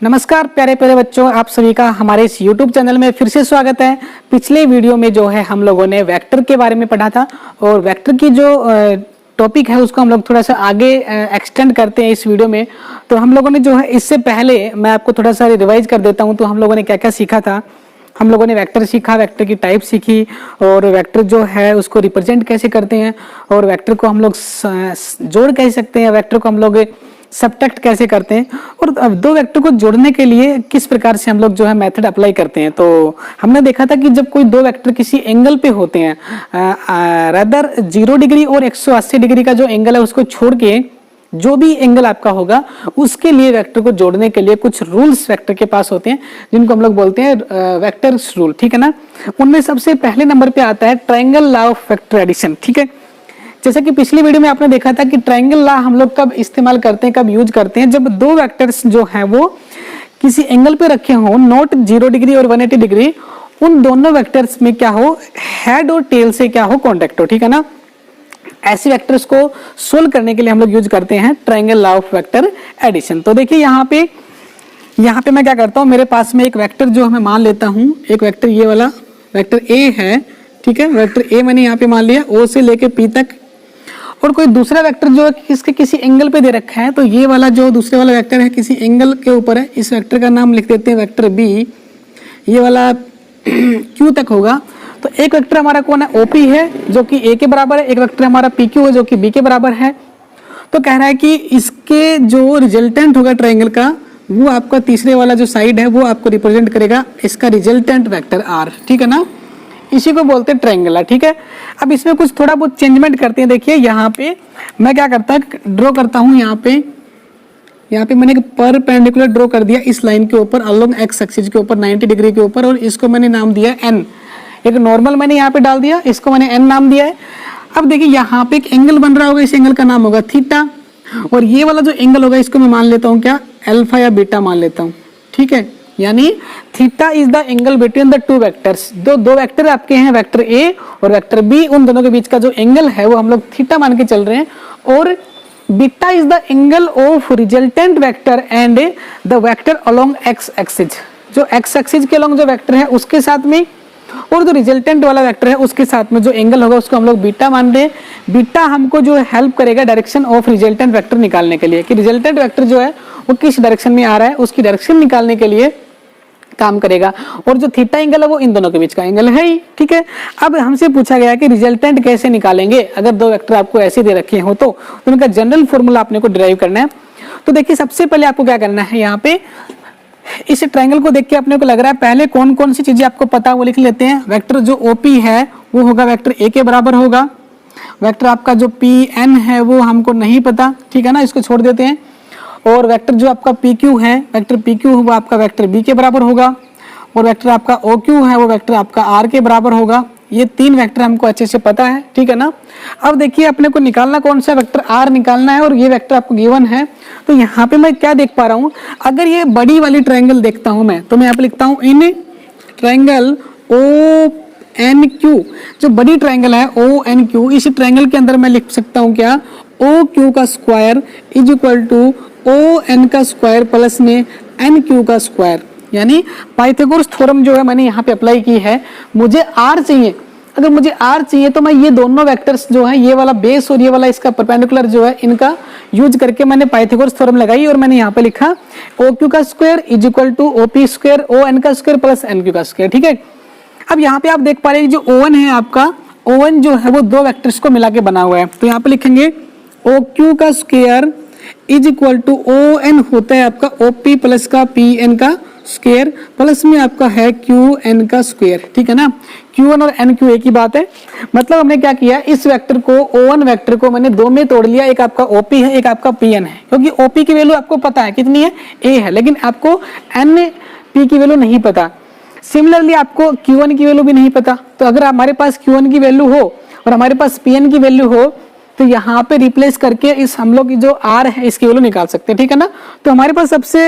नमस्कार प्यारे प्यारे बच्चों, आप सभी का हमारे इस YouTube चैनल में फिर से स्वागत है। पिछले वीडियो में जो है हम लोगों ने वेक्टर के बारे में पढ़ा था और वेक्टर की जो टॉपिक है उसको हम लोग थोड़ा सा आगे एक्सटेंड करते हैं इस वीडियो में। तो हम लोगों ने जो है इससे पहले मैं आपको थोड़ा सा रिवाइज कर देता हूँ। तो हम लोगों ने क्या क्या सीखा था। हम लोगों ने वेक्टर सीखा, वेक्टर की टाइप सीखी और वेक्टर जो है उसको रिप्रेजेंट कैसे करते हैं और वेक्टर को हम लोग जोड़ कैसे सकते हैं, वेक्टर को हम लोग सबट्रैक्ट कैसे करते हैं और अब दो वेक्टर को जोड़ने के लिए किस प्रकार से हम लोग जो है मेथड अप्लाई करते हैं। तो हमने देखा था कि जब कोई दो वेक्टर किसी एंगल पे होते हैं, रादर 0 डिग्री और 180 डिग्री का जो एंगल है उसको छोड़ के जो भी एंगल आपका होगा उसके लिए वेक्टर को जोड़ने के लिए कुछ रूल्स वेक्टर के पास होते हैं जिनको हम लोग बोलते हैं वेक्टर्स रूल, ठीक है ना। उनमें सबसे पहले नंबर पे आता है triangle law of vector addition, ठीक है। जैसा कि पिछली वीडियो में आपने देखा था कि ट्रायंगल लॉ हम लोग कब इस्तेमाल करते हैं, कब यूज करते हैं, जब दो वेक्टर्स जो हैं वो किसी एंगल पे रखे हों, नॉट 0 डिग्री और 180 डिग्री, उन दोनों वेक्टर्स में क्या हो, हेड और टेल से क्या हो, कॉन्टेक्ट हो, ठीक है ना। ऐसे वेक्टर्स को सोल्व करने के लिए हम लोग यूज करते हैं triangle law of vector addition. तो देखिए यहाँ पे मैं क्या करता हूँ, मेरे पास में एक वेक्टर जो मैं मान लेता हूँ, एक वेक्टर ये वाला वेक्टर ए है, ठीक है। वेक्टर ए मैंने यहाँ पे मान लिया, ओ से लेके पी तक, और कोई दूसरा वेक्टर जो है इसके किसी एंगल पे दे रखा है। तो ये वाला जो दूसरे वाला वेक्टर है किसी एंगल के ऊपर है, इस वेक्टर का नाम लिख देते हैं वेक्टर बी। ये वाला क्यू तक होगा। तो एक वेक्टर हमारा कौन है, ओपी है जो कि ए के बराबर है, एक वेक्टर हमारा पी क्यू है जो कि बी के बराबर है। तो कह रहा है कि इसके जो रिजल्टेंट होगा ट्रायंगल का, वो आपका तीसरे वाला जो साइड है वो आपको रिप्रेजेंट करेगा इसका रिजल्टेंट वेक्टर आर, ठीक है ना। इसी को बोलते हैं ट्रायंगल, ठीक है। अब इसमें कुछ थोड़ा बहुत चेंजमेंट करते हैं। देखिए यहाँ पे मैं क्या करता हूँ, ड्रॉ करता हूँ यहाँ पे मैंने एक परपेंडिकुलर ड्रॉ कर दिया इस लाइन के ऊपर अलोंग एक्स एक्सिस के ऊपर 90 डिग्री के ऊपर, और इसको मैंने नाम दिया एन। एक नॉर्मल मैंने यहाँ पे डाल दिया, इसको मैंने एन नाम दिया है। अब देखिए यहाँ पे एक एंगल बन रहा होगा, इस एंगल का नाम होगा थीटा, और ये वाला जो एंगल होगा इसको मैं मान लेता हूँ क्या, अल्फा या बीटा मान लेता हूँ, ठीक है। यानी theta is the angle between the two vectors. दो वेक्टर आपके हैं, वेक्टर ए और वेक्टर बी, उन दोनों के बीच का जो एंगल है वो हम लोग थीटा मान के चल रहे हैं। और beta is the angle of resultant vector and the vector along x axis. जो एक्स एक्सिस के अलोंग जो वेक्टर है उसके साथ में, और जो रिजल्टेंट वाला वेक्टर है उसके साथ में जो एंगल होगा उसको हम लोग बीटा मान रहे हैं। बीटा हमको जो हेल्प करेगा डायरेक्शन ऑफ रिजल्टेंट वेक्टर निकालने के लिए, कि रिजल्टेंट वेक्टर जो है वो किस डायरेक्शन में आ रहा है उसकी डायरेक्शन निकालने के लिए काम करेगा। और जो थीटा एंगल है वो इन दोनों के बीच का एंगल है ही, ठीक है। अब हमसे पूछा गया कि रिजल्टेंट कैसे निकालेंगे अगर दो वेक्टर आपको ऐसे दे रखे हो, तो उनका जनरल फॉर्मूला आपने को डिराइव करना है। तो देखिए सबसे पहले आपको क्या करना है, यहाँ पे इस ट्रायंगल को देख के अपने को लग रहा है पहले कौन कौन सी चीजें आपको पता वो लिख लेते हैं। वेक्टर जो ओपी है वो होगा वेक्टर ए के बराबर होगा। वेक्टर आपका जो पी एन है वो हमको नहीं पता, ठीक है ना, इसको छोड़ देते हैं। और वेक्टर जो आपका पी क्यू है, वेक्टर पी क्यू वो आपका वेक्टर बी के बराबर होगा, और वेक्टर आपका ओ क्यू है वो वेक्टर आपका आर के बराबर होगा। ये तीन वेक्टर हमको अच्छे से पता है, ठीक है ना। अब देखिए अपने को निकालना कौन सा, वेक्टर आर निकालना है, और ये वेक्टर आपको गिवन है। तो यहाँ पे मैं क्या देख पा रहा हूँ, अगर ये बड़ी वाली ट्रायंगल देखता हूँ मैं, तो मैं यहाँ पे लिखता हूँ in triangle O N Q. जो बड़ी ट्रायंगल है ओ एन क्यू, इसी ट्रायंगल के अंदर मैं लिख सकता हूँ क्या, ओ क्यू का square is equal to O N का स्क्वायर प्लस में एन क्यू का स्क्वायर। यानी पाइथागोरस थ्योरम जो है मैंने यहाँ पे अप्लाई की है। मुझे आर चाहिए, अगर मुझे आर चाहिए तो मैं ये दोनों वेक्टर्स जो है, ये वाला बेस और ये वाला इसका परपेंडिकुलर जो है, इनका यूज करके मैंने पाइथागोरस थ्योरम लगाई और मैंने यहाँ पे लिखा ओ क्यू का square is equal to O P square O N का स्क्वायर प्लस एन क्यू का स्क्वायर, ठीक है। अब यहाँ पे आप देख पा रहे हैं जो ओ एन है आपका, ओ एन जो है वो दो वेक्टर्स को मिला के बना हुआ है। तो यहाँ पे लिखेंगे ओ क्यू का square is equal to O N होता है आपका ओ पी प्लस का पी एन का स्क्वायर प्लस में आपका है क्यू एन का स्क्वायर, ठीक है ना। क्यू एन और एन क्यू एक ही बात है। मतलब हमने क्या किया, इस वेक्टर को ओ एन वेक्टर को मैंने दो में तोड़ लिया, एक आपका ओपी है एक आपका पी एन है। क्योंकि ओपी की वैल्यू आपको पता है कितनी है, ए है, लेकिन आपको एन पी की वैल्यू नहीं पता। सिमिलरली आपको क्यू एन की वैल्यू भी नहीं पता। तो अगर हमारे पास क्यू एन की वैल्यू हो और हमारे पास पी एन की वैल्यू हो, तो यहाँ पे रिप्लेस करके इस हम लोग की जो आर है इसकी वैल्यू निकाल सकते हैं, ठीक है ना। तो हमारे पास सबसे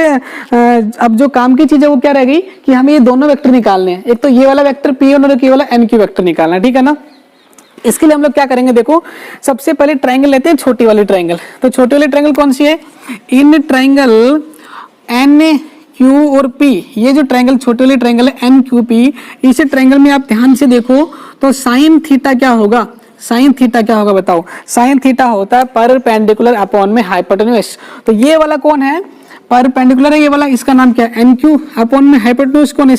अब जो काम की चीज है वो क्या रह गई कि हमें ये दोनों वेक्टर निकालने हैं। एक तो ये वाला वेक्टर पी एन और एक ये वाला एन क्यू वेक्टर निकालना है, ठीक है ना। इसके लिए हम लोग क्या करेंगे, देखो सबसे पहले ट्रायंगल लेते हैं, छोटी वाली ट्रायंगल। तो छोटी वाली ट्रायंगल कौन सी है, इन ट्रायंगल एन Q और P, ये जो ट्रायंगल छोटे वाले ट्रायंगल है NQP, इसे ट्रायंगल में आप ध्यान से देखो तो साइन थीटा क्या होगा, साइन थीटा क्या होगा बताओ, साइन थीटा होता है परपेंडिकुलर अपॉन में हाइपोटेन्यूज। तो ये वाला कौन है, परपेंडिकुलर है ये वाला, इसका नाम क्या है NQ, अपॉन में हाइपोटेन्यूज कौन है,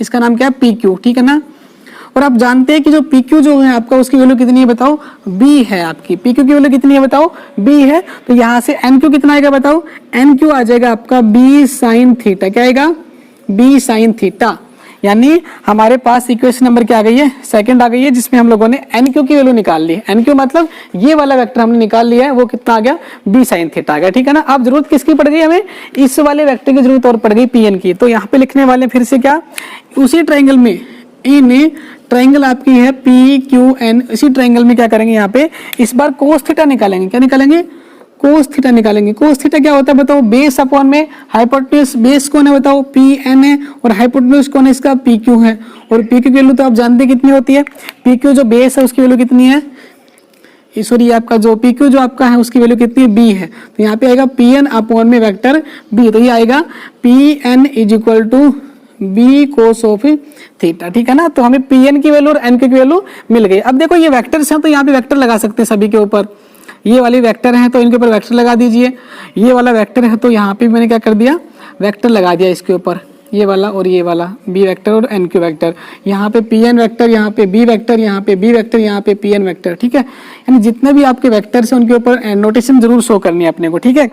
इसका नाम क्या है PQ, ठीक है ना। और आप जानते हैं कि जो PQ जो है आपका उसकी वैल्यू कितनी है बताओ, B है, आपकी PQ की वैल्यू कितनी है बताओ, B है। तो यहाँ से NQ कितना आएगा बताओ, NQ आ जाएगा आपका B साइन थीटा, क्या आएगा B साइन थीटा। यानी हमारे पास इक्वेशन नंबर क्या आ गई है, सेकंड आ गई है, जिसमें हम लोगों ने NQ की वैल्यू निकाल ली है। NQ मतलब ये वाला वेक्टर हमने निकाल लिया है, वो कितना आ गया B साइन थीटा आ गया, ठीक है ना। अब जरूरत किसकी पड़ गई हमें, इस वाले वेक्टर की जरूरत और पड़ गई PN की। तो यहाँ पे लिखने वाले फिर से क्या, उसी ट्रायंगल में इन ट्रायंगल आपकी है PQN, इसी ट्रायंगल में क्या करेंगे यहाँ पे इस बार कोस थीटा निकालेंगे, क्या निकालेंगे, कोस थीटा निकालेंगे। कोस थीटा क्या होता है बताओ, बेस अपॉन में हाइपोटेन्यूज, बेस कौन है बताओ PN है, और हाइपोटेन्यूज कौन है इसका PQ है। और PQ की वैल्यू तो आप जानते हैं कितनी होती है, PQ जो बेस है उसकी वैल्यू कितनी है, सॉरी आपका जो PQ जो आपका है उसकी वैल्यू कितनी है, B है। तो यहाँ पे आएगा PN अपॉन में वेक्टर B, तो ये आएगा PN is equal to B cos of theta, ठीक है ना। तो हमें PN की वैल्यू और NQ की वैल्यू मिल गई। अब देखो ये वेक्टर्स हैं तो यहाँ पे वेक्टर लगा सकते हैं सभी के ऊपर, ये वाली वेक्टर है तो इनके ऊपर वेक्टर लगा दीजिए, ये वाला वेक्टर है तो यहाँ पे मैंने क्या कर दिया, वेक्टर लगा दिया इसके ऊपर, ये वाला और ये वाला B वेक्टर और NQ वेक्टर, यहाँ पे PN वेक्टर, यहाँ पे B वेक्टर, यहाँ पे B वेक्टर, यहाँ पे PN वेक्टर, ठीक है। यानी जितने भी आपके वेक्टर्स हैं उनके ऊपर नोटेशन जरूर शो करनी है अपने को, ठीक है।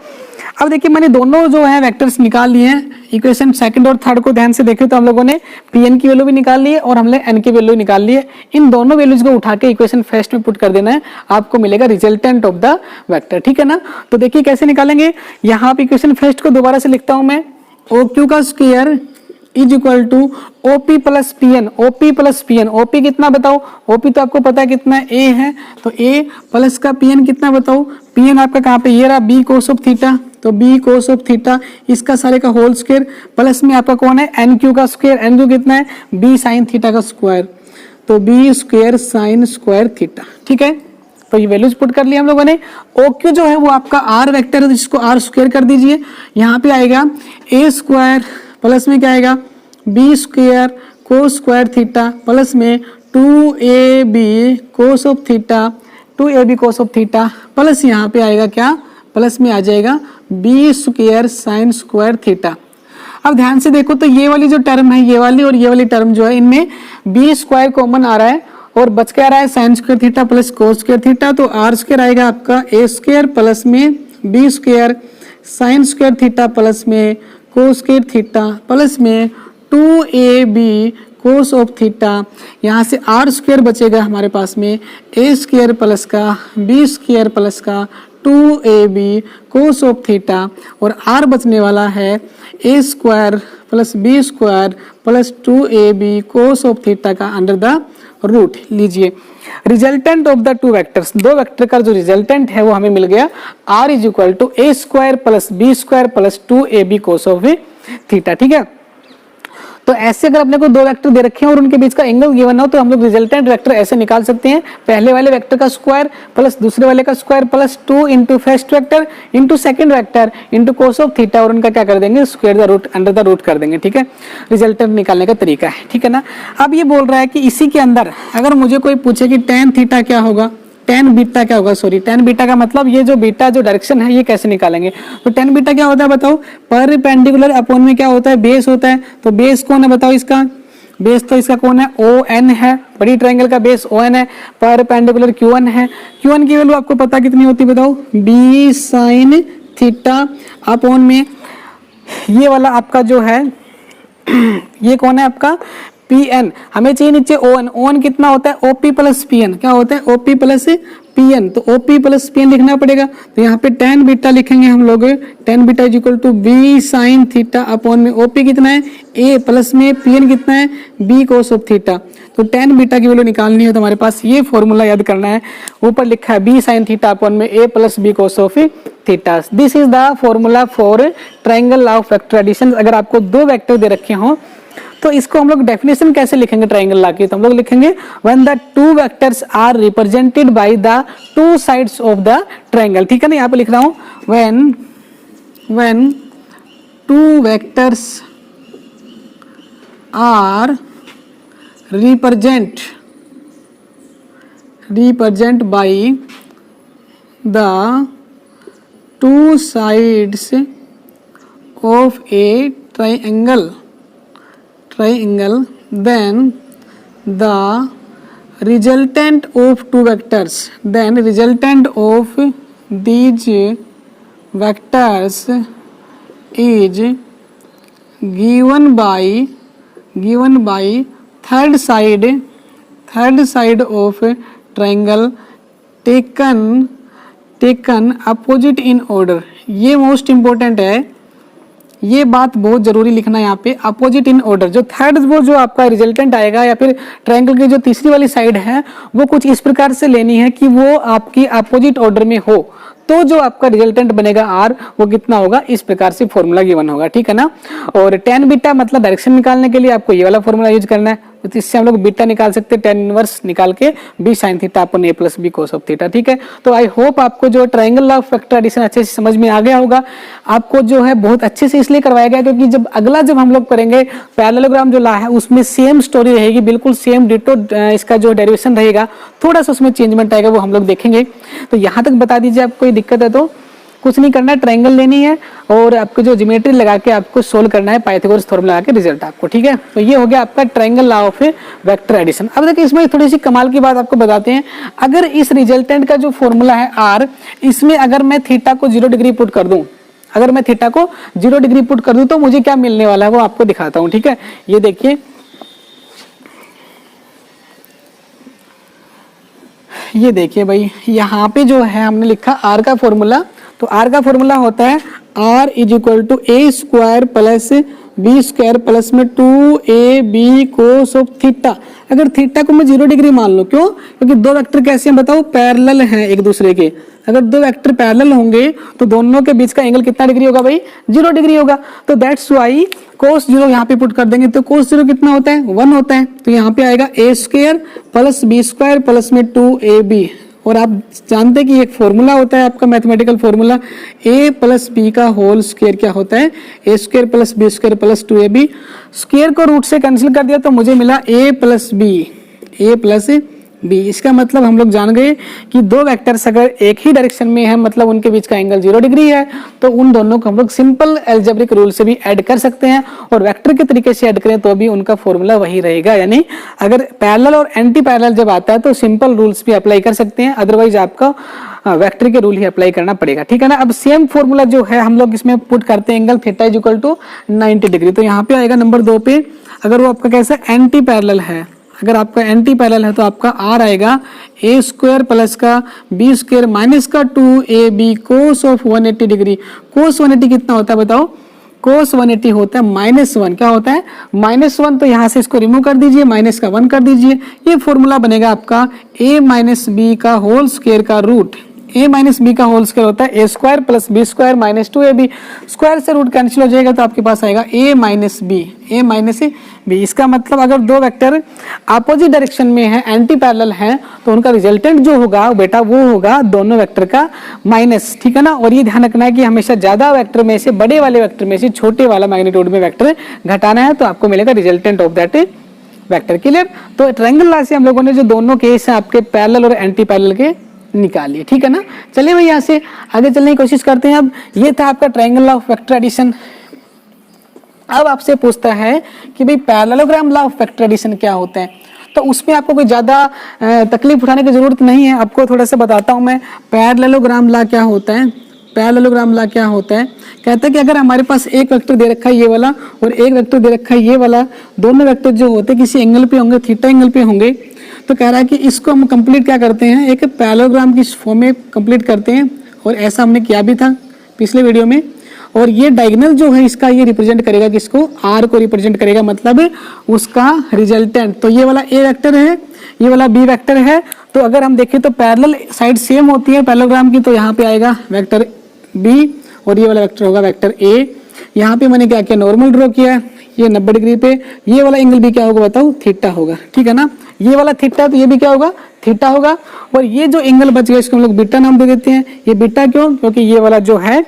अब देखिए मैंने दोनों जो है वेक्टर्स निकाल लिए हैं, इक्वेशन सेकंड और थर्ड को ध्यान से देखें तो हम लोगों ने PN की वैल्यू भी निकाल ली है और हमने N की वैल्यू निकाल ली है। इन दोनों वैल्यूज को उठा के इक्वेशन फर्स्ट में पुट कर देना है, आपको मिलेगा रिजल्टेंट ऑफ द वेक्टर, ठीक है ना। तो देखिए कैसे निकालेंगे, यहाँ पे इक्वेशन फर्स्ट को दोबारा से लिखता हूं मैं, OQ का square is equal to OP plus PN, OP plus PN, OP कितना बताओ, OP तो आपको पता है कितना है, A है, तो A प्लस का PN कितना बताओ, PN आपका कहाँ पे, ये रहा B कोस ऑफ थीटा, तो B कोस ऑफ थीटा इसका सारे का होल स्क्वायर, प्लस में आपका कौन है NQ का स्क्वायर, NQ कितना है B साइन थीटा का स्क्वायर, तो B square sine square theta, ठीक है। तो ये वैल्यूज पुट कर लिया हम लोगों ने। OQ जो है वो आपका R वेक्टर है, जिसको R स्क्वायर कर दीजिए, यहाँ पे आएगा A स्क्वायर प्लस में क्या आएगा B square cos square theta, plus में 2AB cos of theta, 2AB cos of theta, plus यहाँ पे आएगा क्या, प्लस में आ जाएगा B square sine square theta. अब ध्यान से देखो तो ये वाली जो टर्म है, ये वाली और ये वाली टर्म जो है, इनमें B स्क्वायर कॉमन आ रहा है और बच के आ रहा है sign square theta plus cos square theta, तो R स्क्वायर आएगा आपका A स्क्वायर प्लस में B square sine square theta plus में कोस स्क्वायर थीटा, प्लस में 2AB कोस ऑफ थीटा, यहाँ से R स्क्वायर बचेगा हमारे पास में A स्क्वायर प्लस का B स्क्वायर प्लस का 2AB कोस ऑफ थीटा, और R बचने वाला है A square plus B square plus 2AB cos of theta का अंडर द रूट। लीजिए resultant of the two vectors, दो वेक्टर का जो रिजल्टेंट है वो हमें मिल गया, R is equal to A square plus B square plus 2AB cos of theta, ठीक है। तो ऐसे अगर अपने को दो वेक्टर दे रखे हैं और उनके बीच का एंगल गिवन हो तो हम लोग रिजल्टेंट वेक्टर ऐसे निकाल सकते हैं, पहले वाले वेक्टर का स्क्वायर प्लस दूसरे वाले का square plus 2 into first vector into second vector into cos of theta, और उनका क्या कर देंगे square the root under the root कर देंगे, ठीक है। रिजल्टेंट निकालने का तरीका है, ठीक है ना। अब ये बोल रहा है कि इसी के अंदर अगर मुझे कोई पूछे कि टेन थीटा क्या होगा, टेन बीटा क्या होगा, सॉरी टेन बीटा का मतलब ये जो बीटा जो डायरेक्शन है ये कैसे निकालेंगे, तो टेन बीटा क्या होता है बताओ, परपेंडिकुलर अपॉन में क्या होता है बेस होता है, तो बेस कौन है बताओ, इसका बेस तो इसका कौन है ON है, बड़ी ट्रायंगल का बेस ON है, परपेंडिकुलर Q1 है, Q1 की वैल्यू आपको पता कितनी होती है बताओ, B साइन थीटा अपॉन में ये वाला आपका जो है ये कौन है आपका PN, हमें चाहिए नीचे ON, ON कितना होता है OP प्लस PN, क्या होता है OP प्लस PN, तो OP प्लस PN लिखना पड़ेगा, तो यहाँ पे टेन बीटा लिखेंगे हम लोग, tan beta is equal to B sine theta upon में OP कितना है A प्लस में PN कितना है B कोस ऑफ थीटा। तो टेन बीटा की वैल्यू निकालनी है तो हमारे पास ये फॉर्मूला याद करना है, ऊपर लिखा है B साइन थीटा अपॉन में A plus B cos of theta. This is the formula for triangle of vector addition. अगर आपको दो वेक्टर दे रखे हों तो इसको हम लोग डेफिनेशन कैसे लिखेंगे ट्रायंगल लाके, तो हम लोग लिखेंगे when the two vectors are represented by the two sides of the triangle, ठीक है ना। यहाँ पे लिख रहा हूं when two vectors are represent by the two sides of a triangle, then the resultant of two vectors, then resultant of these vectors is given by third side of triangle taken opposite in order। ये most important है, ये बात बहुत जरूरी लिखना है यहाँ पे, अपोजिट इन ऑर्डर। जो थर्ड वो जो आपका रिजल्टेंट आएगा या फिर ट्रायंगल की जो तीसरी वाली साइड है वो कुछ इस प्रकार से लेनी है कि वो आपकी अपोजिट ऑर्डर में हो, तो जो आपका रिजल्टेंट बनेगा आर वो कितना होगा, इस प्रकार से फॉर्मूला गिवन होगा, ठीक है ना। और tan बीटा मतलब डायरेक्शन निकालने के लिए आपको ये वाला फॉर्मूला यूज करना है, तो इससे हम लोग बीटा निकाल सकते हैं, tan इनवर्स निकाल के b sin theta upon a plus B cos of theta, ठीक है। तो आई होप आपको जो triangle law of vector addition अच्छे से समझ में आ गया होगा। आपको जो है बहुत अच्छे से इसलिए करवाया गया क्योंकि जब हम लोग करेंगे पैरेललोग्राम जो लॉ है उसमें सेम स्टोरी रहेगी, बिल्कुल सेम डिटो इसका जो डेरिवेशन रहेगा, थोड़ा सा उसमें चेंजमेंट आएगा, वो हम लोग देखेंगे। तो यहाँ तक बता दीजिए, आपको कोई दिक्कत है तो कुछ नहीं करना है, ट्रायंगल लेनी है और आपको जो ज्योमेट्री लगा के आपको सोल्व करना है, पाइथागोरस थ्योरम लगा के रिजल्ट आपको, ठीक है। तो ये हो गया आपका triangle law of vector addition. अब देखिए इसमें थोड़ी सी कमाल की बात आपको बताते हैं। अगर इस रिजल्टेंट का जो फॉर्मूला है आर, इसमें अगर मैं थीटा को 0 डिग्री पुट कर दूं, अगर मैं थीटा को 0 डिग्री पुट कर दूं तो मुझे क्या मिलने वाला है वो आपको दिखाता हूं, ठीक है। ये देखिए, ये देखिए भाई, यहाँ पे जो है हमने लिखा आर का फॉर्मूला, तो आर का फॉर्मूला होता है R is equal to A square plus B square plus में 2ab कोस ऑफ थीटा। अगर थीटा को मैं 0 डिग्री मान लूं, क्यों? क्योंकि दो वेक्टर कैसे हैं बताओ, पैरेलल हैं एक दूसरे के। अगर दो वेक्टर पैरेलल होंगे तो दोनों के बीच का एंगल कितना डिग्री होगा भाई, 0 डिग्री होगा। तो दैट्स वाई कोस 0 यहाँ पे पुट कर देंगे तो कोस 0 कितना होता है, 1 होता है। तो यहाँ पे आएगा A square plus B square plus में 2ab। और आप जानते हैं कि एक फॉर्मूला होता है आपका mathematical formula, a plus B का होल स्क्वायर क्या होता है, A square plus B square plus 2ab। Square को रूट से कैंसिल कर दिया तो मुझे मिला a प्लस बी। इसका मतलब हम लोग जान गए कि दो वेक्टर्स अगर एक ही डायरेक्शन में है मतलब उनके बीच का एंगल 0 डिग्री है, तो उन दोनों को हम लोग सिंपल अलजेब्रिक रूल से भी ऐड कर सकते हैं, और वेक्टर के तरीके से ऐड करें तो भी उनका फॉर्मूला वही रहेगा। यानी अगर पैरेलल और एंटी पैरेलल जब आता है तो सिंपल रूल्स भी अप्लाई कर सकते हैं, अदरवाइज आपका वेक्टर के रूल ही अप्लाई करना पड़ेगा, ठीक है ना। अब सेम फॉर्मूला जो है हम लोग इसमें पुट करते हैं, angle theta is equal to 90 degree. तो यहाँ पे आएगा नंबर 2 पे, अगर वो आपका कैसा एंटी पैरेलल है, अगर आपका एंटी पैरेलल है तो आपका आर आएगा ए स्क्वायर प्लस का बी स्क्वायर माइनस का 2ab कोस ऑफ 180 डिग्री। कोस 180 कितना होता है बताओ, कोस 180 होता है -1। क्या होता है, -1। तो यहाँ से इसको रिमूव कर दीजिए, माइनस का 1 कर दीजिए। ये फॉर्मूला बनेगा आपका a माइनस बी का होल स्क्वायर का रूट। a माइनस बी का होल स्क्वायर होता है A square plus B square minus 2ab। Square से रूट कैंसिल हो जाएगा तो आपके पास आएगा a माइनस बी। इसका मतलब अगर दो वेक्टर अपोजिट डायरेक्शन में है, एंटी पैरेलल हैं, तो उनका रिजल्टेंट जो होगा बेटा वो होगा दोनों वेक्टर का माइनस, ठीक है ना। और ये ध्यान रखना है कि हमेशा ज्यादा वेक्टर में से, बड़े वाले वेक्टर में से छोटे वाला मैग्नीट्यूड में वेक्टर घटाना है, तो आपको मिलेगा resultant of that vector. Clear. तो ट्रायंगल लॉ से हम लोगों ने जो दोनों केस हैं आपके पैरेलल और एंटी पैरेलल के निकालिए, ठीक है ना। चलिए भाई यहाँ से आगे चलने की कोशिश करते हैं। अब ये था आपका triangle law of vector addition. अब आपसे पूछता है कि भाई parallelogram law of vector addition क्या होता है, तो उसमें आपको कोई ज्यादा तकलीफ उठाने की जरूरत नहीं है। आपको थोड़ा सा बताता हूं मैं पैरेललोग्राम लॉ क्या होता है। पैरेललोग्राम लॉ क्या होता है, कहता है कि अगर हमारे पास एक वेक्टर दे रखा है ये वाला और एक वेक्टर दे रखा है ये वाला, दोनों वेक्टर जो होते हैं किसी एंगल पे होंगे, थीटा एंगल पे होंगे, तो कह रहा है कि इसको हम कंप्लीट क्या करते हैं, एक पैरेललोग्राम की फॉर्म में कंप्लीट करते हैं। और ऐसा हमने किया भी था पिछले वीडियो में। और ये डायगोनल जो है इसका ये रिप्रेजेंट करेगा किसको, आर को रिप्रेजेंट करेगा, मतलब उसका रिजल्टेंट। तो ये वाला ए वेक्टर है, ये वाला बी वेक्टर है। तो अगर हम देखें तो पैरेलल साइड सेम होती है पैरेललोग्राम की, तो यहाँ पे आएगा वेक्टर बी और ये वाला वेक्टर होगा वेक्टर ए। यहाँ पे मैंने क्या किया, नॉर्मल ड्रॉ किया, ये 90 डिग्री पे। ये वाला एंगल भी क्या होगा बताओ, थीटा होगा, ठीक है ना। ये वाला थीटा तो ये भी क्या होगा, थीटा होगा। और ये जो एंगल बच गया इसको हम लोग बीटा नाम दे देते हैं। ये बीटा क्यों, क्योंकि ये वाला जो है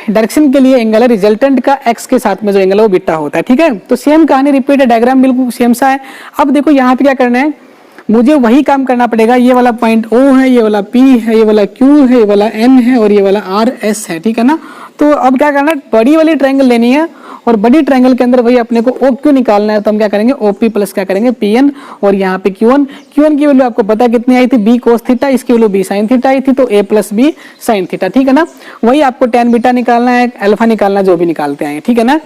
डायरेक्शन के लिए एंगल है, रिजल्टेंट का एक्स के साथ में जो एंगल है वो बीटा होता है, ठीक है। तो सेम कहानी रिपीट है, डायग्राम बिल्कुल सेम सा है। अब देखो यहाँ पे क्या करना है, मुझे वही काम करना पड़ेगा। ये वाला पॉइंट O है, ये वाला P है, ये वाला Q है, ये वाला N है और ये वाला RS है, ठीक है ना। तो अब क्या करना है, बड़ी वाली ट्रायंगल लेनी है और बड़ी ट्रायंगल के अंदर वही अपने को OQ निकालना है। तो हम क्या करेंगे, OP प्लस क्या करेंगे PN और यहाँ पे QN की वैल्यू आपको पता कितनी आई थी, B cos थीटा, इसकी वैल्यू B sin थीटा आई थी, तो A plus B sin theta, ठीक है ना। वही आपको tan बीटा निकालना है, अल्फा निकालना, जो भी निकालते आए, ठीक है ना।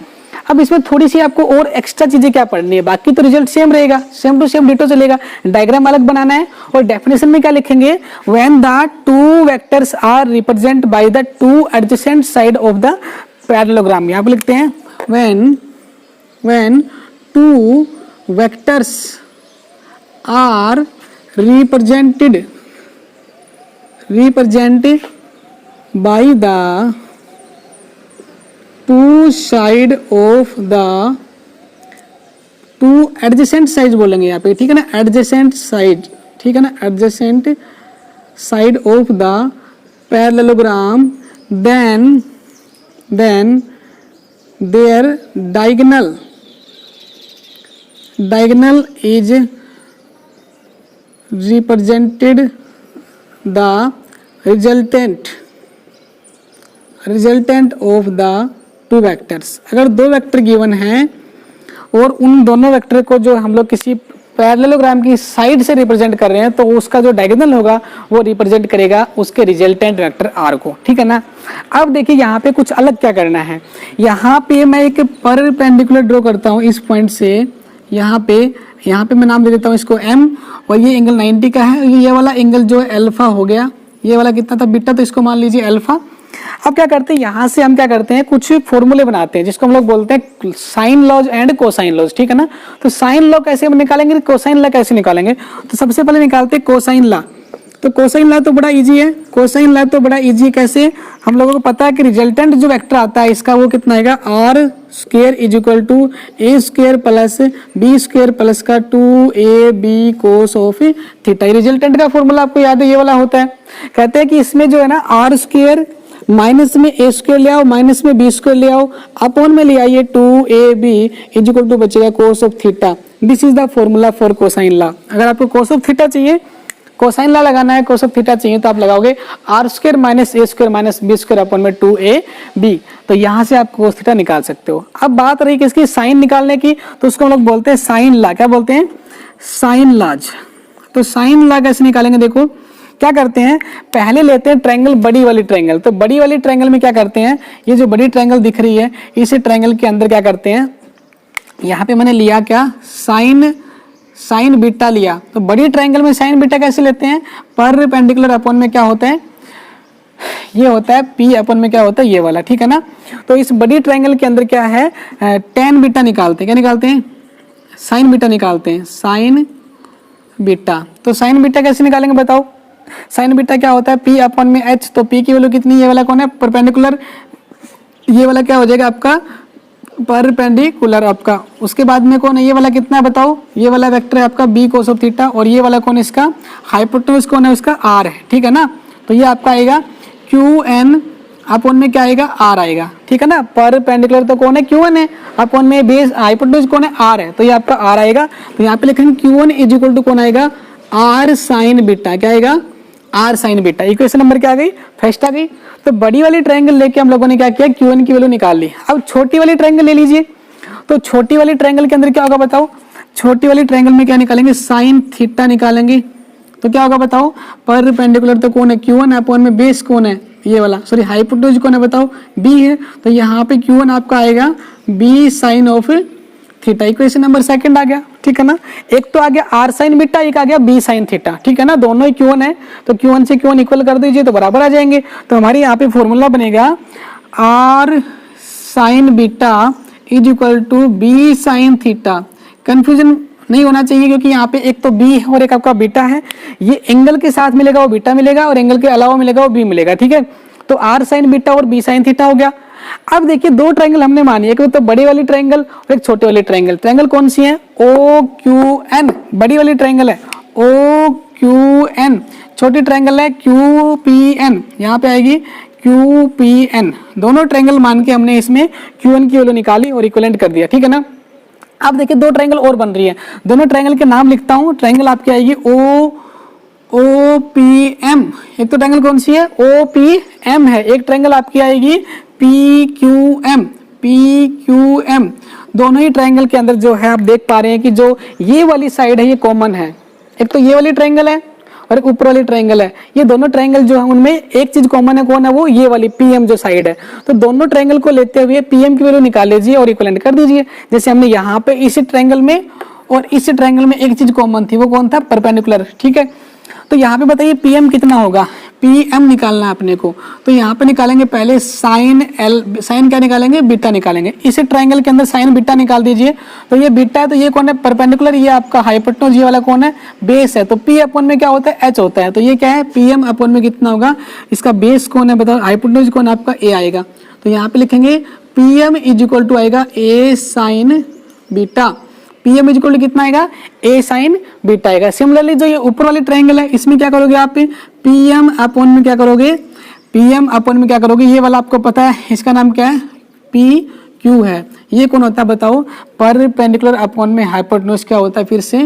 अब इसमें थोड़ी सी आपको और एक्स्ट्रा चीजें क्या पढ़नी है, बाकी तो रिजल्ट सेम रहेगा, सेम टू सेम डिटो चलेगा। डायग्राम अलग बनाना है और डेफिनेशन में क्या लिखेंगे, when the two vectors are represent by the two adjacent side of the parallelogram. यहाँ पे लिखते हैं when two vectors are represented by the two side of the two adjacent side बोलेंगे यहाँ पे, ठीक है ना, एडजेसेंट साइड, ठीक है ना, adjacent side of the parallelogram, then their diagonal is represented the resultant of the two vectors. अगर दो वेक्टर गिवन हैं और उन दोनों वेक्टर को जो हम लोग किसी पैरेललोग्राम की साइड से रिप्रेजेंट कर रहे हैं, तो उसका जो डायगोनल होगा वो रिप्रेजेंट करेगा उसके रिजल्टेंट वेक्टर आर को, ठीक है ना। अब देखिए यहाँ पे कुछ अलग क्या करना है, यहाँ पे मैं एक परपेंडिकुलर ड्रॉ करता हूँ इस पॉइंट से, यहाँ पे मैं नाम दे देता हूँ इसको M, और ये एंगल 90 का है। ये वाला एंगल जो है अल्फा हो गया, ये वाला कितना था बीटा, तो इसको मान लीजिए अल्फा। अब क्या करते हैं, यहाँ से हम क्या करते हैं, कुछ फॉर्मूले बनाते हैं जिसको हम लोग बोलते हैं sine laws and cosine laws, ठीक है ना। तो साइन लॉ कैसे निकालेंगे, कोसाइन लॉ कैसे निकालेंगे, तो सबसे पहले निकालते हैं कोसाइन लॉ। तो कोसाइन लॉ तो बड़ा इजी है, कोसाइन लॉ तो बड़ा इजी कैसे, हम लोगों को पता है कि रिजल्टेंट जो वेक्टर आता है इसका वो कितना आएगा, R square is equal to A square plus B square plus का 2ab cos of theta. Resultant का फॉर्मूला आपको याद है, ये वाला होता है। कहते हैं कि इसमें जो है ना आर स्क्वायर माइनस में ए स्क्वायर ले आओ, माइनस में बी स्क्वायर ले आओ, अपॉन में ले आइए 2ab इज इक्वल टू बचेगा cos of theta. This is the formula for cosine law. अगर आपको कोस ऑफ थीटा चाहिए, कोसाइन लॉ लगाना है, कोस ऑफ थीटा चाहिए, तो आप लगाओगे R square minus A square minus B square upon में 2ab। तो यहाँ से आप कोस थीटा निकाल सकते हो। अब बात रही किसकी, साइन निकालने की, तो उसको हम लोग बोलते हैं साइन लॉ। क्या बोलते हैं, साइन लॉज। तो साइन लॉ कैसे निकालेंगे, देखो क्या करते हैं, पहले लेते हैं ट्रायंगल, बड़ी वाली ट्रायंगल। तो बड़ी वाली ट्रायंगल में क्या करते हैं, ये जो बड़ी ट्रायंगल दिख रही है, इस ट्रायंगल के अंदर क्या करते हैं, यहाँ पे मैंने लिया क्या, साइन बीटा लिया। तो बड़ी ट्रायंगल में साइन बीटा कैसे लेते हैं, परपेंडिकुलर अपॉन में क्या होता है, ये होता है P अपॉन में क्या होता है, ये वाला, ठीक है ना। तो इस बड़ी ट्रायंगल के अंदर क्या है, tan बीटा निकालते हैं, क्या निकालते हैं, साइन बीटा निकालते हैं, साइन बीटा। तो साइन बीटा कैसे निकालेंगे बताओ, साइन बीटा क्या होता है, P अपॉन में H। तो P की वैल्यू कितनी, ये वाला कौन है, परपेंडिकुलर, ये वाला क्या हो जाएगा आपका परपेंडिकुलर आपका। उसके बाद में कौन है, ये वाला कितना है बताओ, ये वाला वेक्टर है आपका B cos ऑफ थीटा, और ये वाला कौन है, इसका हाइपोटेन्यूज कौन है, उसका R है, ठीक है ना। तो ये आपका आएगा QN अपॉन में क्या आएगा, R आएगा, ठीक है ना। परपेंडिकुलर तो कौन है, QN है, अपॉन में बेस हाइपोटेन्यूज कौन है, R है, तो ये आपका R आएगा। तो यहाँ पे लिखेंगे QN इज इक्वल टू कौन आएगा, R साइन बीटा, क्या आएगा, R sine beta. Equation number क्या आ गई, फर्स्ट आ गई। तो बड़ी वाली ट्रायंगल लेके हम लोगों ने क्या किया, QN की वैल्यू निकाल ली। अब छोटी वाली ट्रायंगल ले लीजिए। तो छोटी वाली ट्रायंगल के अंदर क्या होगा बताओ, छोटी वाली ट्रायंगल में क्या निकालेंगे, साइन थीटा निकालेंगे। तो क्या होगा बताओ, परपेंडिकुलर तो कौन है, Q1 अपॉन में बेस कौन है, ये वाला, सॉरी हाइपोटेन्यूज कौन है बताओ, B है। तो यहाँ पे Q1 आपका आएगा B sine of theta. Equation number second आ गया, ठीक है ना। एक तो आ गया R साइन बीटा, एक आ गया B साइन थीटा, ठीक है ना। दोनों ही Q1 है, तो Q1 से Q1 इक्वल कर दीजिए तो बराबर आ जाएंगे। तो हमारे यहाँ पे फॉर्मूला बनेगा R sine beta is equal to B sine theta. Confusion नहीं होना चाहिए, क्योंकि यहाँ पे एक तो B है और एक आपका बीटा है। ये एंगल के साथ मिलेगा वो बीटा मिलेगा, और एंगल के अलावा मिलेगा वो B मिलेगा, ठीक है। तो R साइन बीटा और B साइन थीटा हो गया। अब देखिए दो ट्रायंगल हमने मानी है, तो बड़ी वाली ट्रायंगल और एक छोटी वाली ट्रायंगल। ट्रायंगल कौन सी है, OQN, बड़ी वाली ट्रायंगल है OQN, छोटी ट्रायंगल है QPN। यहाँ पे आएगी क्यू पी एन, दोनों ट्रायंगल मान के हमने इसमें क्यू एन की वैल्यू निकाली और इक्विवेलेंट कर दिया, ठीक है ना। अब देखिए दो ट्रायंगल और बन रही है, दोनों ट्रायंगल के नाम लिखता हूं। ट्रायंगल आपकी आएगी ओ पी एम, एक तो ट्रायंगल कौन सी है, ओ पी एम है। एक ट्रायंगल आपकी आएगी पी क्यू एम। दोनों ही ट्रायंगल के अंदर जो है आप देख पा रहे हैं कि जो ये वाली साइड है ये कॉमन है, एक तो ये वाली ट्रायंगल है और एक ऊपर वाली ट्रायंगल है। ये दोनों ट्रायंगल जो है उनमें एक चीज कॉमन है, कौन है वो, ये वाली पीएम जो साइड है। तो दोनों ट्रायंगल को लेते हुए पीएम की वैल्यू निकाल लीजिए और इक्विवेलेंट कर दीजिए। जैसे हमने यहाँ पे इस ट्रायंगल में और इस ट्रायंगल में एक चीज कॉमन थी, वो कौन था, परपेंडिकुलर, ठीक है। तो यहाँ पे बताइए पीएम कितना होगा, पीएम निकालना है अपने को। तो यहाँ पे निकालेंगे पहले साइन एल, साइन क्या निकालेंगे, बीटा निकालेंगे। इस ट्रायंगल के अंदर साइन बीटा निकाल दीजिए। तो ये बीटा है, तो ये कौन है, परपेंडिकुलर, ये आपका हाइपोटेन्यूज, ये वाला कौन है, बेस है। तो पी अपॉन में क्या होता है, एच होता है। तो ये क्या है, पीएम अपॉन में कितना होगा, इसका बेस कौन है बताओ, हाइपोटेन्यूज कौन है आपका, ए आएगा। तो यहाँ पे लिखेंगे पीएम इज इक्वल टू आएगा A sine beta. PM is equal to कितना आएगा, ए साइन बीटा आएगा। सिमिलरली जो ये ऊपर वाली ट्रायंगल है इसमें क्या करोगे आप, पीएम अपॉन में क्या करोगे, पीएम अपॉन में क्या करोगे, ये वाला आपको पता है, इसका नाम क्या है, पी क्यू है। ये कौन होता है बताओ, परपेंडिकुलर अपॉन में हाइपोटेन्यूज क्या होता है, फिर से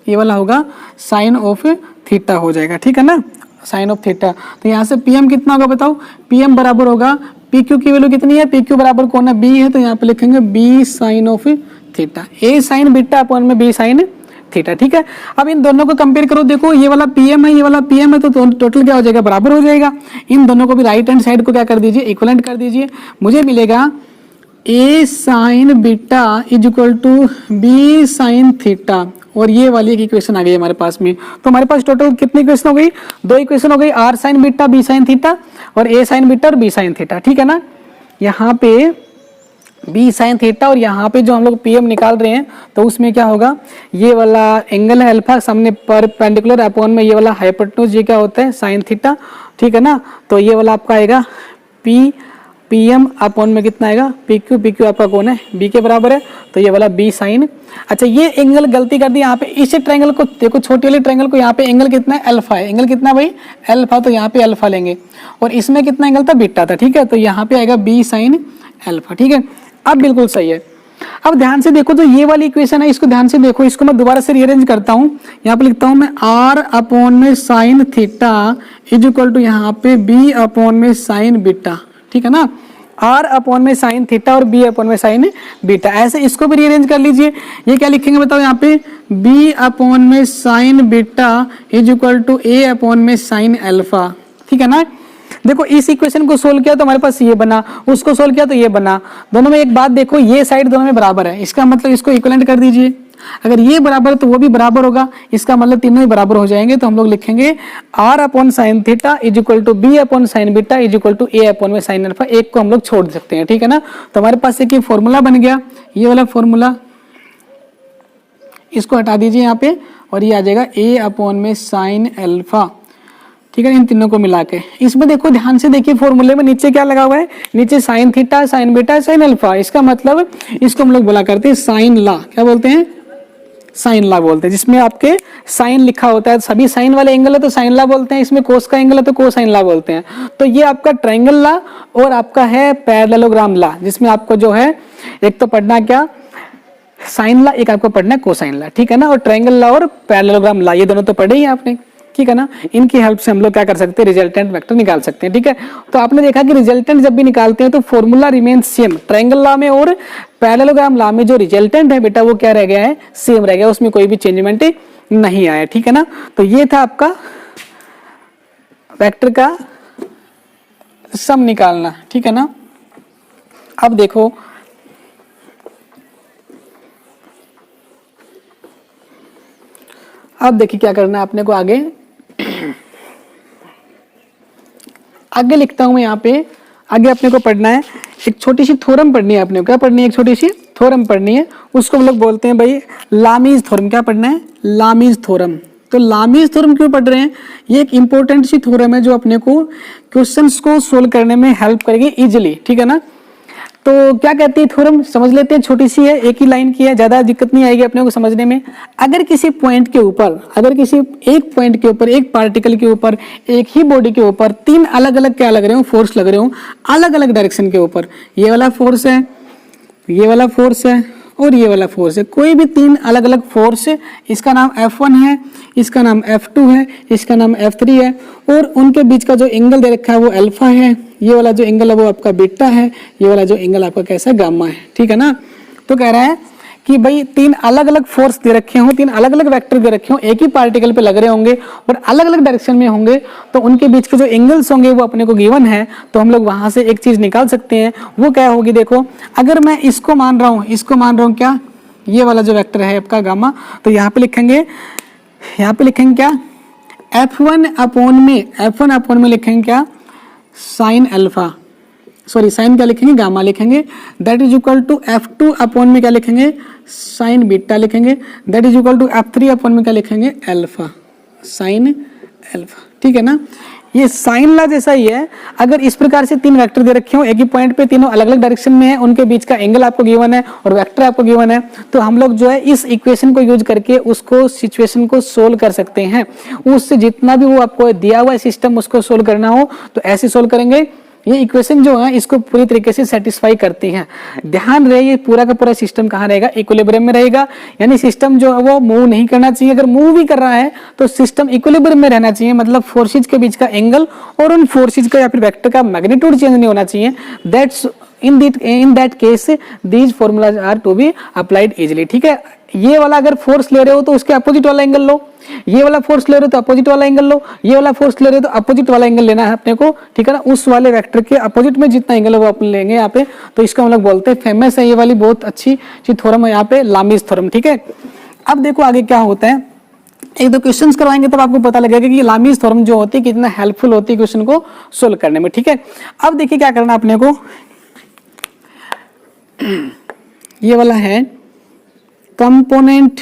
ये वाला होगा साइन ऑफ थीटा हो जाएगा, ठीक है ना, साइन ऑफ थीटा। तो यहाँ से पीएम कितना होगा बताओ, पीएम बराबर होगा, पी क्यू की वैल्यू कितनी है, पी क्यू बराबर कौन है, बी है। तो यहाँ पे लिखेंगे B sine of theta, A sine beta upon में बी साइन थीटा, ठीक है। अब इन दोनों को कंपेयर करो, देखो ये वाला पीएम है, ये वाला पीएम है, तो टोटल क्या हो जाएगा, बराबर हो जाएगा। इन दोनों को भी राइट हैंड साइड को क्या कर दीजिए, इक्विवेलेंट कर दीजिए। मुझे मिलेगा A sine beta is equal to B sine theta, और ये वाली एक इक्वेशन आ गई हमारे पास में। तो हमारे पास टोटल कितनी इक्वेशन हो गई, दो इक्वेशन हो गई, R sine beta B sine theta और ए साइन बीटा और बी साइन थीटा, ठीक है ना। यहाँ पे बी साइन थीटा और यहाँ पे जो हम लोग पीएम निकाल रहे हैं, तो उसमें क्या होगा, ये वाला एंगल है अल्फा, सामने परपेंडिकुलर अपॉन में ये वाला हाइपोटेन्यूज, ये क्या होता है साइन थीटा, ठीक है ना। तो ये वाला आपका आएगा पीएम अपॉन में कितना आएगा, पी क्यू आपका कौन है, बी के बराबर है। तो ये वाला बी साइन, अच्छा ये एंगल गलती कर दी यहाँ पे, इस ट्रायंगल को देखो, छोटी वाली ट्रायंगल को यहाँ पे एंगल कितना है, अल्फा है, एंगल कितना भाई, अल्फा। तो यहाँ पे अल्फा लेंगे और इसमें कितना एंगल था, बीटा था, ठीक है। तो यहाँ पे आएगा बी साइन अल्फा, ठीक है। अब बिल्कुल सही है। अब ध्यान से देखो, तो ये वाली इक्वेशन है, इसको ध्यान से देखो, इसको मैं दोबारा से रीअरेंज करता हूँ। यहाँ पे लिखता हूँ मैं आर अपॉन में sine theta is equal to यहाँ पे बी अपॉन में साइन बीटा, ठीक है ना। आर अपॉन में साइन थीटा और बी अपॉन में साइन बीटा, ऐसे इसको भी रीअरेंज कर लीजिए। ये क्या लिखेंगे बताओ, यहाँ पे बी अपॉन में sine beta is equal to A upon में साइन अल्फा, ठीक है ना। देखो इस इक्वेशन को सोल्व किया तो हमारे पास ये बना, उसको सोल्व किया तो ये बना। दोनों में एक बात देखो, ये साइड दोनों में बराबर है, इसका मतलब इसको इक्विवेलेंट कर दीजिए। अगर ये बराबर तो वो भी बराबर होगा, इसका मतलब तीनों ही बराबर हो जाएंगे। तो हम लोग लिखेंगे R upon sine theta is equal to B upon sine beta is equal to A upon में साइन अल्फा। एक को हम लोग छोड़ सकते हैं, ठीक है ना। तो हमारे पास एक फॉर्मूला बन गया, ये वाला फॉर्मूला, इसको हटा दीजिए यहाँ पे और ये आ जाएगा ए अपॉन में साइन अल्फा, ठीक है। इन तीनों को मिला के इसमें देखो, ध्यान से देखिए, फॉर्मूले में नीचे क्या लगा हुआ है, नीचे sine theta sine beta sine alpha. इसका मतलब इसको हम लोग बोला करते हैं साइन लॉ, क्या बोलते हैं, साइन लॉ बोलते हैं, जिसमें आपके साइन लिखा होता है। सभी साइन वाले एंगल है तो साइन लॉ बोलते हैं, इसमें कोस का एंगल है तो कोसाइन लॉ बोलते हैं। तो ये आपका ट्रायंगल लॉ और आपका है पैरेललोग्राम लॉ, जिसमें आपको जो है एक तो पढ़ना क्या, साइन लॉ, एक आपको पढ़ना है कोसाइन लॉ, ठीक है ना। और ट्रायंगल लॉ और पैरेललोग्राम लॉ, ये दोनों तो पढ़े ही आपने, ठीक है ना। इनकी हेल्प से हम लोग क्या कर सकते हैं, रिजल्टेंट वेक्टर निकाल सकते हैं, ठीक है। तो आपने देखा कि रिजल्टेंट जब भी निकालते हैं तो formula remains same, triangle law में और पैरेललोग्राम लॉ में जो रिजल्टेंट है बेटा वो क्या रह गया है, सेम रह गया, उसमें कोई भी चेंजमेंट नहीं आया, ठीक है ना। तो ये था आपका वेक्टर का सम निकालना, ठीक है ना। अब देखो अब देखिए क्या करना है अपने को, आगे लिखता हूं मैं यहाँ पे। आगे अपने को पढ़ना है, एक छोटी सी थ्योरम पढ़नी है अपने को। क्या पढ़नी है, एक छोटी सी थ्योरम पढ़नी है, उसको हम लोग बोलते हैं भाई लामीज थ्योरम। क्या पढ़ना है, लामीज थ्योरम। तो लामीज थ्योरम क्यों पढ़ रहे हैं, ये एक इंपॉर्टेंट सी थ्योरम है जो अपने को क्वेश्चंस को सोल्व करने में हेल्प करेगी इजिली, ठीक है ना। तो क्या कहती है थ्योरम, समझ लेते हैं। छोटी सी है, एक ही लाइन की है, ज्यादा दिक्कत नहीं आएगी अपने को समझने में। अगर किसी पॉइंट के ऊपर, अगर किसी एक पॉइंट के ऊपर, एक पार्टिकल के ऊपर, एक ही बॉडी के ऊपर तीन अलग अलग क्या लग रहे हो, फोर्स लग रहे हो अलग अलग डायरेक्शन के ऊपर, ये वाला फोर्स है, ये वाला फोर्स है और ये वाला फोर्स है, कोई भी तीन अलग अलग फोर्स है, इसका नाम F1 है, इसका नाम F2 है, इसका नाम F3 है, और उनके बीच का जो एंगल दे रखा है वो अल्फा है, ये वाला जो एंगल है वो आपका बीटा है, ये वाला जो एंगल आपका कैसा है, गामा है। ठीक है ना। तो कह रहा है कि भाई तीन अलग अलग फोर्स दे रखे हों, तीन अलग अलग वेक्टर दे रखे हों, एक ही पार्टिकल पे लग रहे होंगे और अलग अलग डायरेक्शन में होंगे, तो उनके बीच के जो एंगल्स होंगे वो अपने को गिवन है। तो हम लोग वहां से एक चीज निकाल सकते हैं, वो क्या होगी, देखो अगर मैं इसको मान रहा हूं, इसको मान रहा हूं क्या, ये वाला जो वेक्टर है आपका गामा, तो यहाँ पे लिखेंगे क्या, F1 अपॉन में लिखेंगे क्या, साइन अल्फा, सॉरी साइन क्या लिखेंगे, गामा लिखेंगे, that is equal to F2 upon में क्या लिखेंगे, साइन बीटा लिखेंगे, that is equal to F3 upon में क्या लिखेंगे, अल्फा, साइन अल्फा। ठीक है ना। ये साइन लॉ जैसा ही है। अगर इस प्रकार से तीन वेक्टर दे रखे हो, एक ही पॉइंट पे तीनों अलग अलग डायरेक्शन में है, उनके बीच का एंगल आपको गिवन है और वेक्टर आपको गिवन है, तो हम लोग जो है इस इक्वेशन को यूज करके उसको सिचुएशन को सोल्व कर सकते हैं। उससे जितना भी वो आपको दिया हुआ है सिस्टम उसको सोल्व करना हो तो ऐसे सोल्व करेंगे। ये इक्वेशन जो है इसको पूरी तरीके से सेटिस्फाई करती हैं। ध्यान रहे ये पूरा का पूरा सिस्टम कहाँ रहेगा, इक्विलिब्रियम में रहेगा, यानी सिस्टम जो है वो मूव नहीं करना चाहिए। अगर मूव भी कर रहा है तो सिस्टम इक्विलिब्रियम में रहना चाहिए, मतलब फोर्सेज के बीच का एंगल और उन फोर्सेज का या फिर वेक्टर का मैग्नीट्यूड चेंज नहीं होना चाहिए। That's in that case these formulas are to be applied easily। ठीक है। ये वाला अगर फोर्स ले रहे हो तो उसके अपोजिट वाला एंगल लो, ये वाला फोर्स ले रहे हो तो अपोजिट वाला एंगल लो, ये वाला फोर्स ले रहे हो तो अपोजिट वाला एंगल लेना है अपने को। ठीक है ना। उस वाले वेक्टर के अपोजिट में जितना एंगल है वो अपन लेंगे यहाँ पे। तो इसका हम लोग बोलते हैं, फेमस है ये वाली बहुत अच्छी थ्योरम है यहाँ पे, लामीज थ्योरम। ठीक है। अब देखो आगे क्या होता है, एक दो क्वेश्चंस करवाएंगे तब आपको पता लगेगा कि लामीज थ्योरम जो होती है कितना हेल्पफुल होती है क्वेश्चन को सोल्व करने में। ठीक है। अब देखिए क्या करना अपने को, ये वाला है कंपोनेंट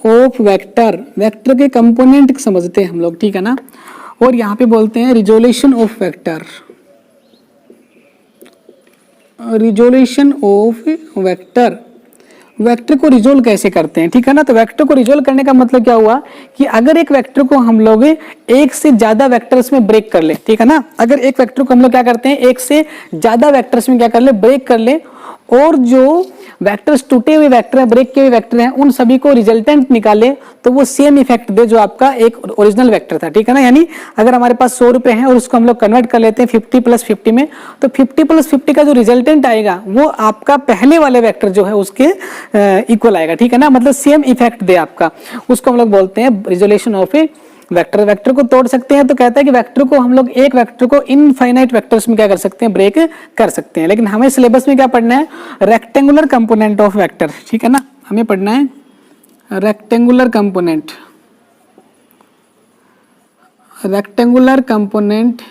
ऑफ वेक्टर, वेक्टर के कंपोनेंट समझते हैं हम लोग। ठीक है ना। और यहां पे बोलते हैं resolution of vector, resolution of vector, vector को रिजोल्व कैसे करते हैं। ठीक है ना। तो वेक्टर को रिजोल्व करने का मतलब क्या हुआ कि अगर एक वेक्टर को हम लोग एक से ज्यादा वेक्टर्स में ब्रेक कर ले, ठीक है ना, अगर एक वेक्टर को हम लोग क्या करते हैं एक से ज्यादा वेक्टर्स में क्या कर ले, ब्रेक कर ले, और जो वेक्टर्स टूटे हुए वेक्टर हैं, ब्रेक किए हुए वेक्टर हैं, उन सभी को रिजल्टेंट निकाले तो वो सेम इफेक्ट दे जो आपका एक ओरिजिनल वेक्टर था। ठीक है ना। यानी अगर हमारे पास 100 रुपए हैं और उसको हम लोग कन्वर्ट कर लेते हैं 50 + 50 में, तो 50 + 50 का जो रिजल्टेंट आएगा वो आपका पहले वाले वेक्टर जो है उसके इक्वल आएगा। ठीक है ना। मतलब सेम इफेक्ट दे आपका, उसको हम लोग बोलते हैं resolution of A vector. Vector को तोड़ सकते हैं तो कहता है कि वेक्टर को हम लोग एक वेक्टर को इनफाइनाइट वेक्टर्स में क्या कर सकते हैं, ब्रेक कर सकते हैं। लेकिन हमें सिलेबस में क्या पढ़ना है, रेक्टेंगुलर कंपोनेंट ऑफ वेक्टर। ठीक है ना। हमें पढ़ना है rectangular component, rectangular component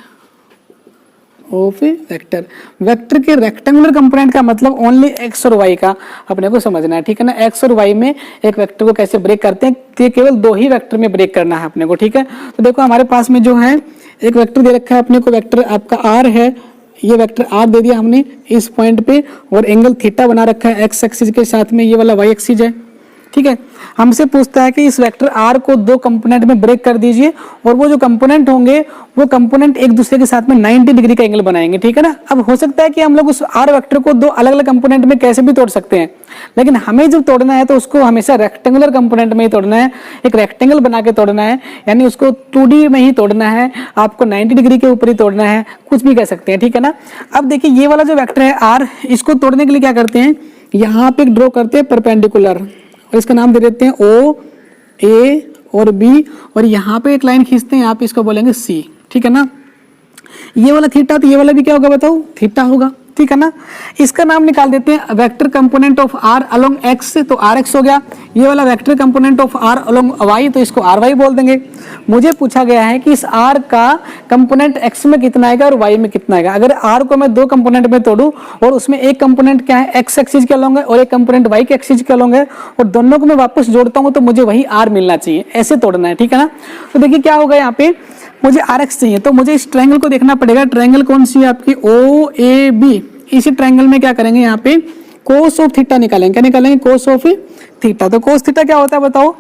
of vector. Vector के रेक्टेंगुलर कंपोनेंट का मतलब ओनली एक्स और वाई का अपने को समझना है। ठीक है ना। एक्स और वाई में एक वेक्टर को कैसे ब्रेक करते हैं, तो केवल दो ही वेक्टर में ब्रेक करना है अपने को। ठीक है। तो देखो हमारे पास में जो है एक वेक्टर दे रखा है अपने को, वेक्टर आपका आर है, ये वेक्टर आर दे दिया हमने इस पॉइंट पे, और एंगल थीटा बना रखा है एक्स एक्सिस के साथ में, ये वाला वाई एक्सिस है। ठीक है। हमसे पूछता है कि इस वेक्टर आर को दो कंपोनेंट में ब्रेक कर दीजिए, और वो जो कंपोनेंट होंगे वो कंपोनेंट एक दूसरे के साथ में 90 डिग्री का एंगल बनाएंगे। ठीक है ना। अब हो सकता है कि हम लोग उस आर वेक्टर को दो अलग अलग कंपोनेंट में कैसे भी तोड़ सकते हैं, लेकिन हमें जब तोड़ना है तो उसको हमेशा रेक्टेंगुलर कंपोनेंट में ही तोड़ना है, एक रेक्टेंगल बना के तोड़ना है, यानी उसको 2D में ही तोड़ना है, आपको 90 डिग्री के ऊपर ही तोड़ना है, कुछ भी कह सकते हैं। ठीक है ना। अब देखिए ये वाला जो वेक्टर है आर, इसको तोड़ने के लिए क्या करते हैं, यहाँ पे ड्रॉ करते हैं परपेंडिकुलर, और इसका नाम दे देते हैं ओ, ए और बी, और यहाँ पे एक लाइन खींचते हैं, यहाँ पे इसको बोलेंगे सी। ठीक है ना। ये वाला थीटा, तो ये वाला भी क्या होगा बताओ, थीटा होगा। ठीक है ना। इसका नाम निकाल देते हैं vector component of R along X, तो आर एक्स हो गया। ये वाला vector component of R along Y, तो इसको आर वाई बोल देंगे। मुझे पूछा गया है कि इस आर का कंपोनेंट एक्स में कितना आएगा और वाई में कितना आएगा। अगर आर को मैं दो कंपोनेंट में तोड़ूं और उसमें एक कंपोनेंट क्या है एक्स एक्सिस के अलोंग है और एक कंपोनेंट वाई के एक्सिस के अलोंग है, और दोनों को मैं वापस जोड़ता हूं तो मुझे वही आर मिलना चाहिए, ऐसे तोड़ना है। ठीक है ना। तो देखिए क्या होगा यहाँ पे, मुझे RX चाहिए, तो मुझे इस ट्रायंगल को देखना पड़ेगा। ट्रायंगल कौन सी है आपकी? OAB। इसी ट्रायंगल में क्या करेंगे, यहाँ पे कोस ऑफ थीटा निकालेंगे। क्या निकालेंगे? कोस ऑफ थीटा। तो कोस थीटा क्या होता है बताओ?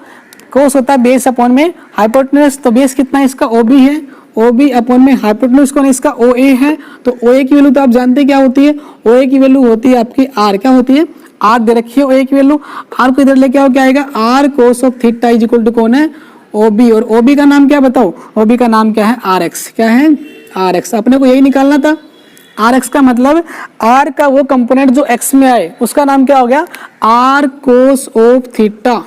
कोस होता है बेस अपॉन में हाइपोटेन्यूज। तो बेस कितना है इसका? OB है। OB अपॉन में हाइपोटेन्यूज कौन है इसका? OA है। तो OA की वैल्यू तो आप जानते हैं क्या होती है? OA की वैल्यू होती है आपकी R। क्या होती है? R दे रखी है OA की वैल्यू। R को इधर लेके आओ, क्या आएगा? R cos of theta is equal to कौन है? OB। और OB का नाम क्या बताओ? OB का नाम क्या है? RX। क्या है? RX। अपने को यही निकालना था। RX का मतलब R का वो कंपोनेंट जो X में आए उसका नाम क्या हो गया? R cos of theta.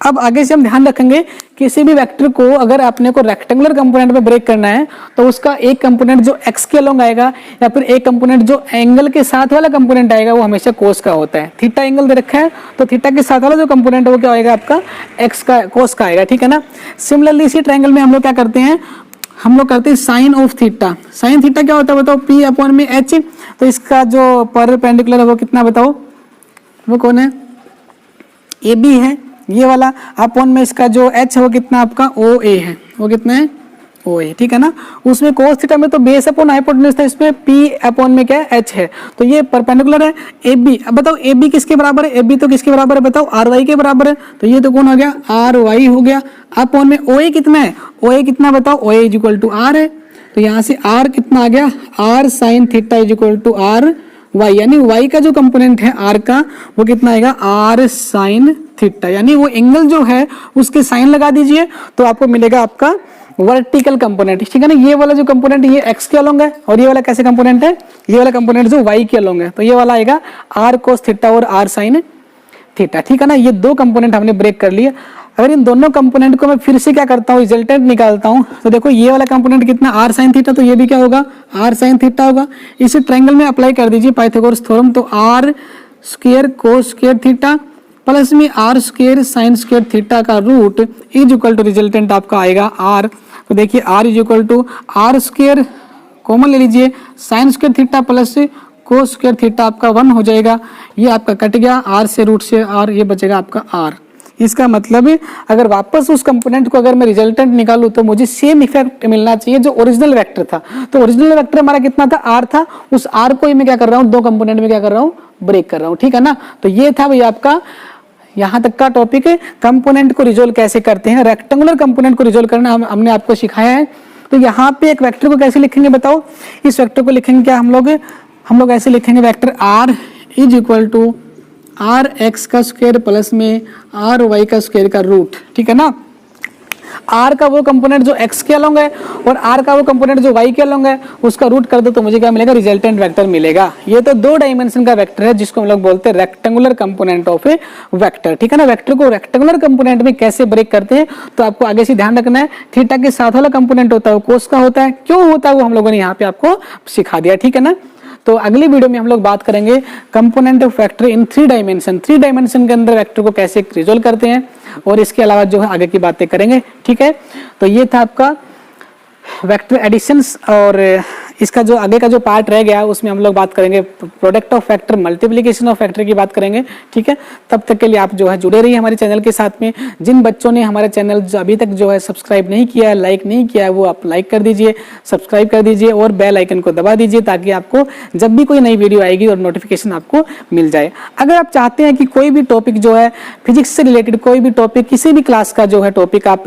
अब आगे से हम ध्यान रखेंगे, किसी भी वेक्टर को अगर अपने को रेक्टेंगुलर कंपोनेंट में ब्रेक करना है तो उसका एक कंपोनेंट जो एक्स के अलोंग आएगा या फिर एक कंपोनेंट जो एंगल के साथ वाला कंपोनेंट आएगा वो हमेशा कोस का होता है। थीटा एंगल दे रखा है तो थीटा के साथ वाला जो कंपोनेंट है वो क्या होगा? आपका एक्स का, कोस का आएगा। ठीक है ना। सिमिलरली इसी ट्रायंगल में हम लोग क्या करते हैं? हम लोग करते हैं sine of theta. Sine theta क्या होता है बताओ? P अपॉन में H। तो इसका जो परपेंडिकुलर है वो कितना बताओ? वो कौन है? AB है ये वाला। अपॉन में इसका जो H है वो कितना आपका? OA है। वो कितना है? OA। ठीक है ना। उसमें कोस थीटा में तो बेस अपॉन हाइपोटेन्यूज था, इसमें P अपॉन में क्या है? H है। तो ये परपेंडिकुलर है AB। अब बताओ AB किसके बराबर है? AB तो किसके बराबर है बताओ? RY के बराबर है। तो ये तो कौन हो गया? RY हो गया। अपॉन में OA कितना है? OA कितना बताओ? OA is equal to R है। तो यहाँ से R कितना आ गया? R sine theta is equal to R Y। यानी Y का जो कंपोनेंट है R का वो कितना आएगा? R sine theta. यानी वो एंगल जो है उसके साइन लगा दीजिए तो आपको मिलेगा आपका वर्टिकल कंपोनेंट। ठीक है ना। ये वाला जो कंपोनेंट ये एक्स के अलोंग है और ये वाला कैसे कंपोनेंट है? ये वाला कंपोनेंट जो वाई के अलोंग है। तो ये वाला आएगा आर कोस थीटा और आर साइन थीटा। ठीक है ना। ये दो कंपोनेंट हमने ब्रेक कर लिए। अगर इन दोनों कंपोनेंट को मैं फिर से क्या करता हूँ, रिजल्टेंट निकालता हूँ, तो देखो ये वाला कंपोनेंट कितना? R sine theta. तो ये भी क्या होगा? आर साइन थीटा होगा। इसे ट्रायंगल में अप्लाई कर दीजिए पाइथागोरस थ्योरम। तो R square cos square theta plus में R square sine square theta का root is equal to resultant आपका आएगा आर। तो देखिए R is equal to R square common ले लीजिए, sine square theta plus cos square theta आपका 1 हो जाएगा। ये आपका कट गया आर से, रूट से आर, ये बचेगा आपका आर। इसका मतलब है अगर वापस उस कंपोनेंट को अगर मैं रिजल्टेंट निकालूं तो मुझे सेम इफेक्ट मिलना चाहिए जो ओरिजिनल वेक्टर था। तो ओरिजिनल वेक्टर हमारा कितना था? आर था। उस आर को ही मैं क्या कर रहा हूँ? दो कंपोनेंट में क्या कर रहा हूँ? ब्रेक कर रहा हूँ। ठीक है ना। तो ये था भाई आपका यहाँ तक का टॉपिक है। कंपोनेंट को रिजोल्व कैसे करते हैं, रेक्टेंगुलर कंपोनेंट को रिजोल्व करना हमने आपको सिखाया है। तो यहाँ पे एक वेक्टर को कैसे लिखेंगे बताओ? इस वेक्टर को लिखेंगे क्या हम लोग ऐसे लिखेंगे, vector R is equal to R X का स्क्वायर प्लस में आर वाई का स्क्वायर का रूट। ठीक है ना। आर का वो कंपोनेंट जो एक्स के अलोंग है और आर का वो कंपोनेंट जो वाई के अलोंग है उसका रूट कर दो तो मुझे क्या मिलेगा? रिजल्टेंट वेक्टर मिलेगा। ये तो 2 डायमेंशन का वेक्टर है जिसको हम लोग बोलते हैं rectangular component of A vector. ठीक है ना। वेक्टर को रेक्टेंगुलर कंपोनेंट में कैसे ब्रेक करते हैं तो आपको आगे से ध्यान रखना है। थीटा के साथ वाला कंपोनेंट होता है वो कोस का होता है। क्यों होता है वो हम लोगों ने यहाँ पे आपको सिखा दिया। ठीक है ना। तो अगली वीडियो में हम लोग बात करेंगे component of vector in 3 dimension. 3 dimension के अंदर वेक्टर को कैसे रिजोल्व करते हैं और इसके अलावा जो है आगे की बातें करेंगे। ठीक है। तो ये था आपका वेक्टर एडिशंस और इसका जो आगे का जो पार्ट रह गया उसमें हम लोग बात करेंगे product of factor, multiplication of factor की बात करेंगे। ठीक है। तब तक के लिए आप जो है जुड़े रहिए हमारे चैनल के साथ में। जिन बच्चों ने हमारे चैनल अभी तक जो है सब्सक्राइब नहीं किया है, लाइक नहीं किया है, वो आप लाइक कर दीजिए, सब्सक्राइब कर दीजिए और बेल आइकन को दबा दीजिए ताकि आपको जब भी कोई नई वीडियो आएगी और नोटिफिकेशन आपको मिल जाए। अगर आप चाहते हैं कि कोई भी टॉपिक जो है फिजिक्स से रिलेटेड, कोई भी टॉपिक किसी भी क्लास का जो है टॉपिक आप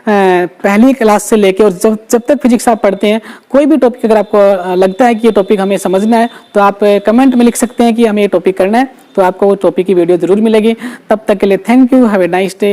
पहली क्लास से लेके और जब तक फिजिक्स आप पढ़ते हैं कोई भी टॉपिक अगर आपको लगता है कि ये टॉपिक हमें समझना है तो आप कमेंट में लिख सकते हैं कि हमें ये टॉपिक करना है, तो आपको वो टॉपिक की वीडियो जरूर मिलेगी। तब तक के लिए thank you, have a nice day.